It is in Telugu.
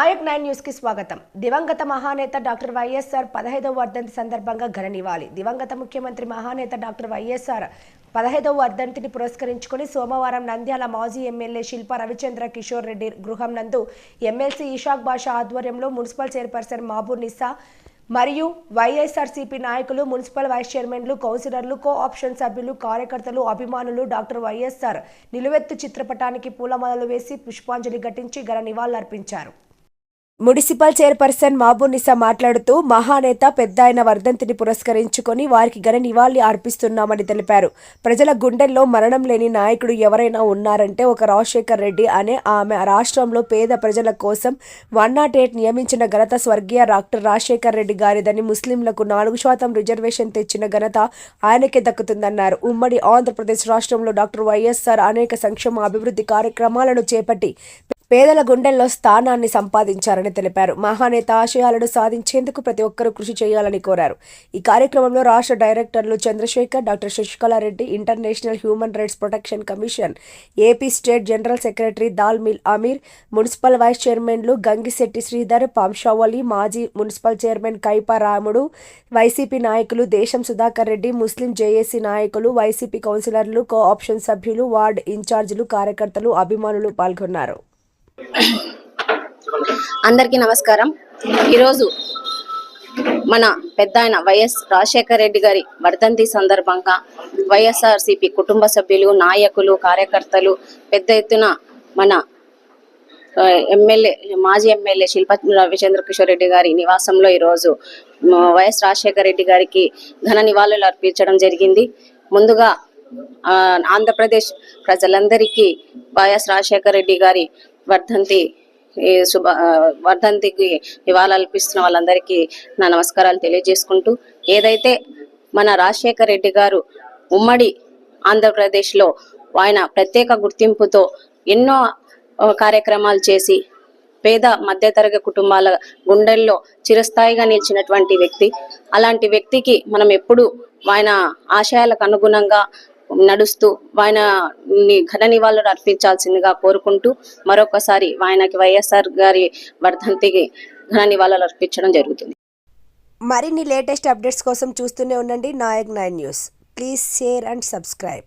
నాయక్ 9 న్యూస్ కి స్వాగతం. దివంగత మహానేత డాక్టర్ వైఎస్ఆర్ 15వ వర్ధంతి సందర్భంగా ఘన నివాళి. దివంగత ముఖ్యమంత్రి మహానేత డాక్టర్ వైఎస్ఆర్ 15వ వర్ధంతిని పురస్కరించుకుని సోమవారం నంద్యాల మాజీ ఎమ్మెల్యే శిల్పా రవిచంద్ర కిషోర్ రెడ్డి గృహం నందు ఎమ్మెల్సీ ఇషాక్ బాషా ఆధ్వర్యంలో మున్సిపల్ చైర్పర్సన్ మహబూబ్ నిసా మరియు వైఎస్ఆర్సీపీ నాయకులు, మున్సిపల్ వైస్ చైర్మన్లు, కౌన్సిలర్లు, కో-ఆప్షన్ సభ్యులు, కార్యకర్తలు, అభిమానులు డాక్టర్ వైఎస్ఆర్ నిలువెత్తు చిత్రపటానికి పూలమాలలు వేసి పుష్పాంజలి ఘటించి ఘన నివాళులర్పించారు. మున్సిపల్ చైర్పర్సన్ మహబూబ్ నిసా మాట్లాడుతూ మహానేత పెద్దాయన వర్ధంతిని పురస్కరించుకొని వారికి ఘన నివాళి అర్పిస్తున్నామని తెలిపారు. ప్రజల గుండెల్లో మరణం లేని నాయకుడు ఎవరైనా ఉన్నారంటే ఒక రాజశేఖర్ రెడ్డి అనే ఆమె రాష్ట్రంలో పేద ప్రజల కోసం 108 నియమించిన ఘనత స్వర్గీయ డాక్టర్ రాజశేఖర్ రెడ్డి గారిదని, ముస్లింలకు 4% రిజర్వేషన్ తెచ్చిన ఘనత ఆయనకే దక్కుతుందన్నారు. ఉమ్మడి ఆంధ్రప్రదేశ్ రాష్ట్రంలో డాక్టర్ వైఎస్ఆర్ అనేక సంక్షేమ అభివృద్ధి కార్యక్రమాలను చేపట్టి పేదల గుండెల్లో స్థానాన్ని సంపాదించారని తెలిపారు. మహానేత ఆశయాలను సాధించేందుకు ప్రతి ఒక్కరూ కృషి చేయాలని కోరారు. ఈ కార్యక్రమంలో రాష్ట్ర డైరెక్టర్లు Chandrashekar, doctor Sasikala Reddy, international human rights protection commission AP state general secretary దాల్మిల్ అమీర్, మున్సిపల్ వైస్ చైర్మన్లు గంగిశెట్టి శ్రీధర్, పాంషావలి, మాజీ మున్సిపల్ చైర్మన్ కైపా రాముడు, వైసీపీ నాయకులు దేశం సుధాకర్ రెడ్డి, ముస్లిం జేఏసీ నాయకులు, వైసీపీ కౌన్సిలర్లు, కో-ఆప్షన్ సభ్యులు, వార్డు ఇన్ఛార్జీలు, కార్యకర్తలు, అభిమానులు పాల్గొన్నారు. అందరికీ నమస్కారం. ఈరోజు మన పెద్దాయన వైఎస్ రాజశేఖర్ రెడ్డి గారి వర్ధంతి సందర్భంగా వైఎస్ఆర్సీపీ కుటుంబ సభ్యులు, నాయకులు, కార్యకర్తలు పెద్ద ఎత్తున మన మాజీ ఎమ్మెల్యే శిల్పా రవిచంద్ర కిషోర్ రెడ్డి గారి నివాసంలో ఈరోజు వైఎస్ రాజశేఖర్ రెడ్డి గారికి ఘన నివాళులు అర్పించడం జరిగింది. ముందుగా ఆంధ్రప్రదేశ్ ప్రజలందరికీ వైఎస్ రాజశేఖర్ రెడ్డి గారి వర్ధంతికి నివాళులర్పిస్తున్న వాళ్ళందరికీ నా నమస్కారాలు తెలియజేసుకుంటూ, ఏదైతే మన రాజశేఖర్ రెడ్డి గారు ఉమ్మడి ఆంధ్రప్రదేశ్లో ఆయన ప్రత్యేక గుర్తింపుతో ఎన్నో కార్యక్రమాలు చేసి పేద మధ్యతరగతి కుటుంబాల గుండెల్లో చిరస్థాయిగా నిలిచినటువంటి వ్యక్తి. అలాంటి వ్యక్తికి మనం ఎప్పుడు ఆయన ఆశయాలకు అనుగుణంగా నడుస్తూ ఆయన ఘన నివాళులు అర్పించాల్సిందిగా కోరుకుంటూ మరొకసారి ఆయనకి వైఎస్ఆర్ గారి వర్ధంతికి ఘన నివాళులు అర్పించడం జరుగుతుంది. మరిన్ని లేటెస్ట్ అప్డేట్స్ కోసం చూస్తూనే ఉండండి Nayak 9 news. Please share and subscribe.